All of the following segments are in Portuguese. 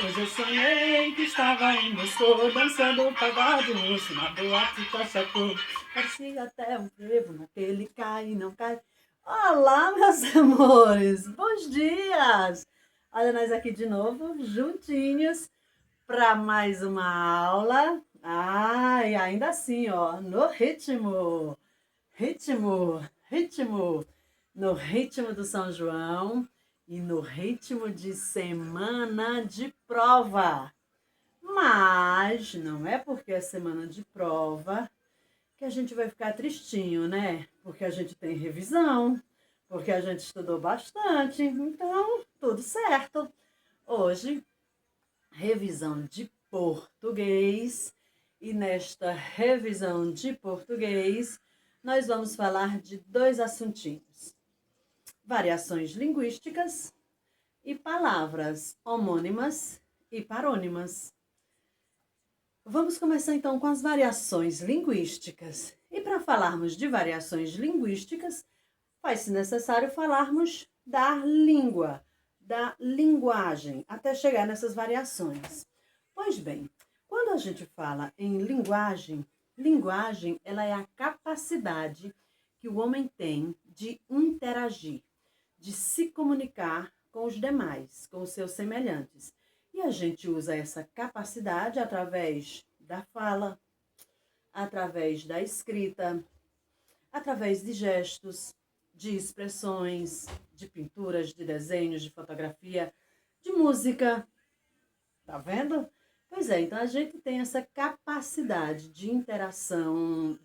Hoje eu sonhei que estava em Moscou, dançando pagode russo na boate Cochacu. Parecia até um frevo naquele cai e não cai. Olá, meus amores! Bons dias! Olha nós aqui de novo, juntinhos, para mais uma aula. E ainda assim, ó, no ritmo, ritmo, ritmo, no ritmo do São João e no ritmo de semana de prova. Mas não é porque é semana de prova que a gente vai ficar tristinho, né? Porque a gente tem revisão, porque a gente estudou bastante, então tudo certo. Hoje, revisão de português, e nesta revisão de português, nós vamos falar de dois assuntinhos: variações linguísticas e palavras homônimas e parônimas. Vamos começar então com as variações linguísticas. E para falarmos de variações linguísticas, faz-se necessário falarmos da língua, da linguagem, até chegar nessas variações. Pois bem, quando a gente fala em linguagem, linguagem ela é a capacidade que o homem tem de interagir, de se comunicar com os demais, com os seus semelhantes. E a gente usa essa capacidade através da fala, através da escrita, através de gestos, de expressões, de pinturas, de desenhos, de fotografia, de música. Tá vendo? Pois é, então a gente tem essa capacidade de interação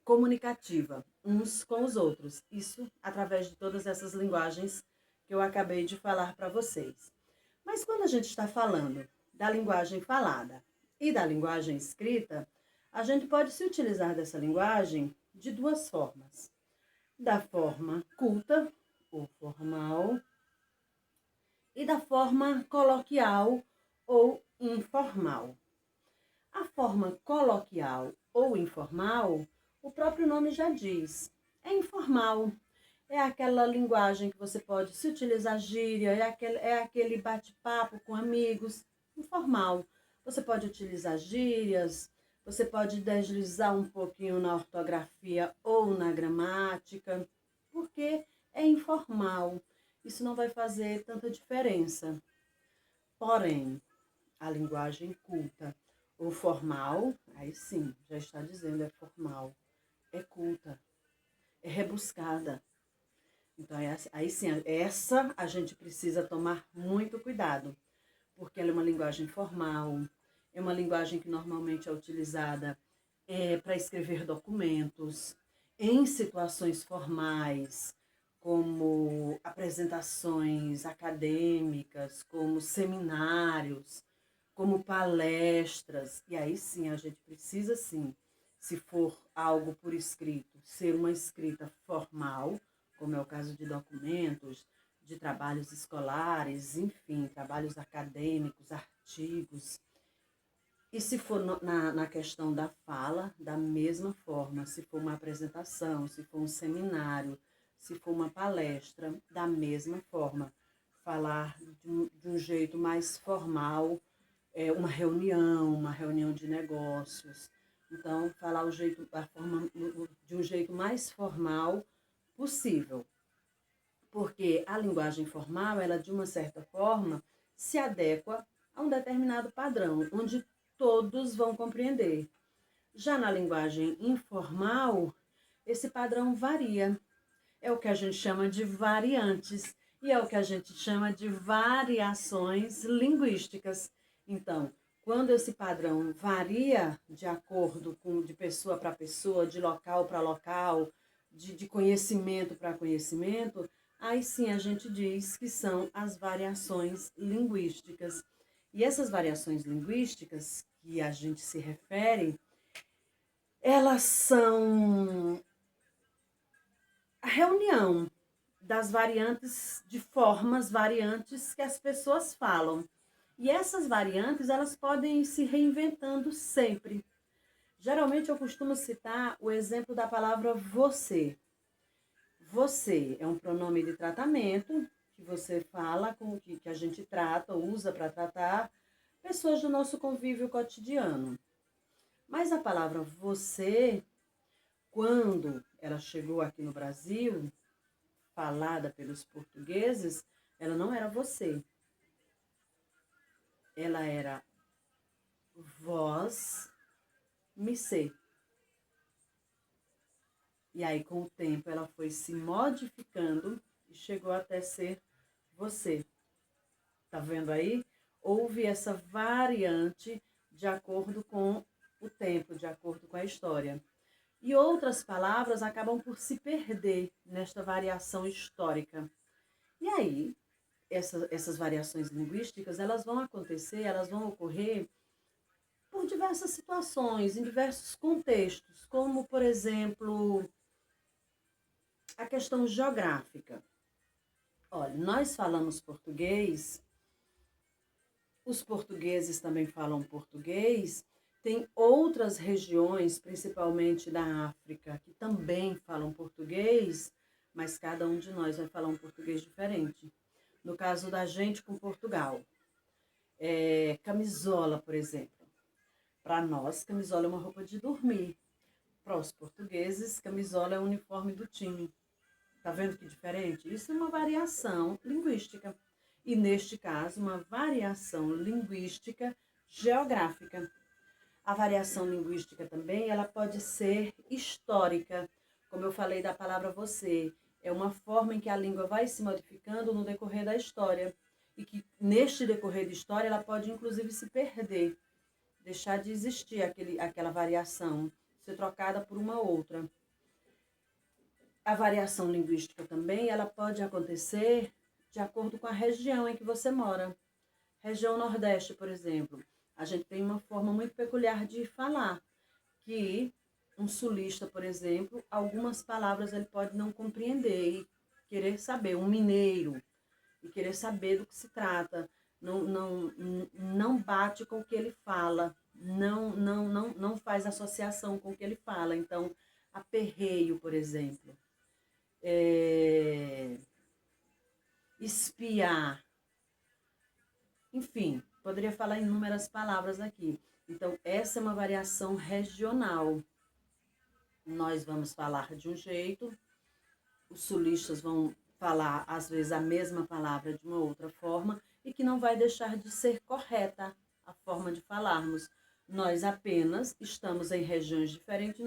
comunicativa uns com os outros. Isso através de todas essas linguagens que eu acabei de falar para vocês. Mas quando a gente está falando da linguagem falada e da linguagem escrita, a gente pode se utilizar dessa linguagem de duas formas: da forma culta ou formal e da forma coloquial ou informal. A forma coloquial ou informal, o próprio nome já diz, é informal. É aquela linguagem que você pode se utilizar gíria, é aquele bate-papo com amigos, informal. Você pode utilizar gírias, você pode deslizar um pouquinho na ortografia ou na gramática, porque é informal. Isso não vai fazer tanta diferença. Porém, a linguagem culta ou formal, aí sim, já está dizendo, é formal, é culta, é rebuscada. Então, aí sim, essa a gente precisa tomar muito cuidado, porque ela é uma linguagem formal, é uma linguagem que normalmente é utilizada para escrever documentos, em situações formais, como apresentações acadêmicas, como seminários, como palestras. E aí sim, a gente precisa sim, se for algo por escrito, ser uma escrita formal, como é o caso de documentos, de trabalhos escolares, enfim, trabalhos acadêmicos, artigos. E se for na questão da fala, da mesma forma, se for uma apresentação, se for um seminário, se for uma palestra, da mesma forma, falar de um jeito mais formal, uma reunião de negócios. Então, falar de um jeito mais formal possível. Porque a linguagem formal, ela de uma certa forma, se adequa a um determinado padrão, onde todos vão compreender. Já na linguagem informal, esse padrão varia. É o que a gente chama de variantes e é o que a gente chama de variações linguísticas. Então, quando esse padrão varia de acordo com de pessoa para pessoa, de local para local, de conhecimento para conhecimento, aí sim a gente diz que são as variações linguísticas. E essas variações linguísticas que a gente se refere, elas são a reunião das variantes, de formas variantes que as pessoas falam. E essas variantes, elas podem ir se reinventando sempre. Geralmente eu costumo citar o exemplo da palavra você. Você é um pronome de tratamento que você fala, que a gente trata, usa para tratar pessoas do nosso convívio cotidiano. Mas a palavra você, quando ela chegou aqui no Brasil, falada pelos portugueses, ela não era você. Ela era vós, me ser. E aí, com o tempo, ela foi se modificando e chegou até ser você. Tá vendo aí? Houve essa variante de acordo com o tempo, de acordo com a história. E outras palavras acabam por se perder nesta variação histórica. E aí, essas variações linguísticas, elas vão acontecer, elas vão ocorrer por diversas situações, em diversos contextos, como, por exemplo, a questão geográfica. Olha, nós falamos português, os portugueses também falam português, tem outras regiões, principalmente da África, que também falam português, mas cada um de nós vai falar um português diferente. No caso da gente com Portugal, camisola, por exemplo. Para nós, camisola é uma roupa de dormir. Para os portugueses, camisola é o uniforme do time. Tá vendo que diferente? Isso é uma variação linguística. E, neste caso, uma variação linguística geográfica. A variação linguística também, ela pode ser histórica. Como eu falei da palavra você, é uma forma em que a língua vai se modificando no decorrer da história. E que, neste decorrer da história, ela pode, inclusive, se perder. Deixar de existir aquela variação, ser trocada por uma outra. A variação linguística também, ela pode acontecer de acordo com a região em que você mora. Região Nordeste, por exemplo, a gente tem uma forma muito peculiar de falar, que um sulista, por exemplo, algumas palavras ele pode não compreender e querer saber, um mineiro, e querer saber do que se trata, não bate com o que ele fala, não faz associação com o que ele fala. Então, aperreio, por exemplo, espiar, enfim, poderia falar inúmeras palavras aqui. Então, essa é uma variação regional. Nós vamos falar de um jeito, os sulistas vão falar, às vezes, a mesma palavra de uma outra forma, e que não vai deixar de ser correta a forma de falarmos. Nós apenas estamos em regiões diferentes e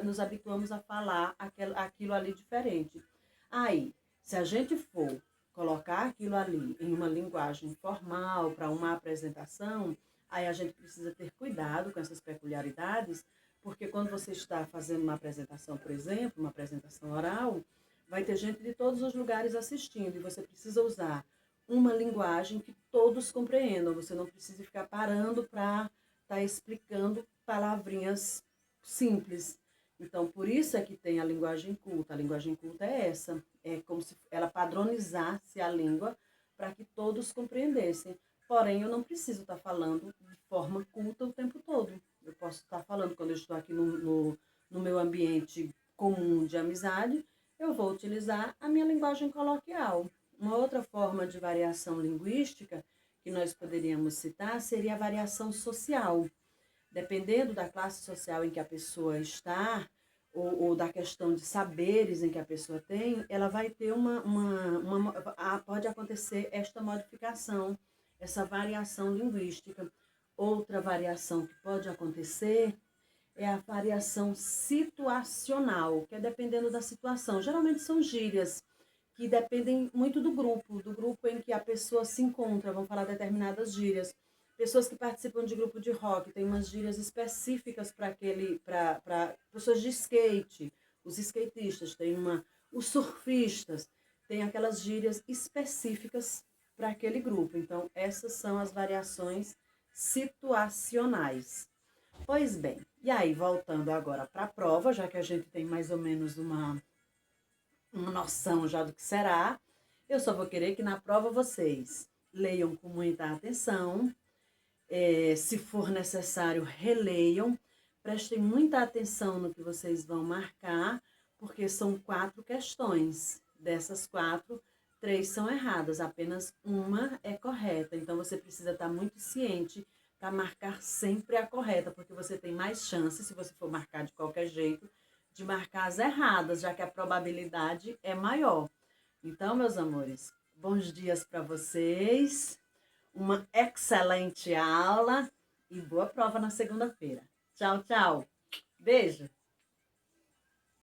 nos habituamos a falar aquilo ali diferente. Aí, se a gente for colocar aquilo ali em uma linguagem formal, para uma apresentação, aí a gente precisa ter cuidado com essas peculiaridades, porque quando você está fazendo uma apresentação, por exemplo, uma apresentação oral, vai ter gente de todos os lugares assistindo e você precisa usar uma linguagem que todos compreendam. Você não precisa ficar parando para estar explicando palavrinhas simples. Então, por isso é que tem a linguagem culta. A linguagem culta é essa. É como se ela padronizasse a língua para que todos compreendessem. Porém, eu não preciso estar falando de forma culta o tempo todo. Eu posso estar falando quando eu estou aqui no meu ambiente comum de amizade, eu vou utilizar a minha linguagem coloquial. Uma outra forma de variação linguística que nós poderíamos citar seria a variação social. Dependendo da classe social em que a pessoa está, ou da questão de saberes em que a pessoa tem, ela vai ter pode acontecer esta modificação, essa variação linguística. Outra variação que pode acontecer é a variação situacional, que é dependendo da situação. Geralmente são gírias que dependem muito do grupo em que a pessoa se encontra. Vamos falar determinadas gírias. Pessoas que participam de grupo de rock, tem umas gírias específicas para pessoas de skate, os skatistas, os surfistas, tem aquelas gírias específicas para aquele grupo. Então, essas são as variações situacionais. Pois bem, e aí voltando agora para a prova, já que a gente tem mais ou menos uma noção já do que será, eu só vou querer que na prova vocês leiam com muita atenção, se for necessário, releiam, prestem muita atenção no que vocês vão marcar, porque são 4 questões. Dessas 4, 3 são erradas, apenas uma é correta. Então, você precisa estar muito ciente para marcar sempre a correta, porque você tem mais chances, se você for marcar de qualquer jeito, de marcar as erradas, já que a probabilidade é maior. Então, meus amores, bons dias para vocês, uma excelente aula e boa prova na segunda-feira. Tchau, tchau. Beijo.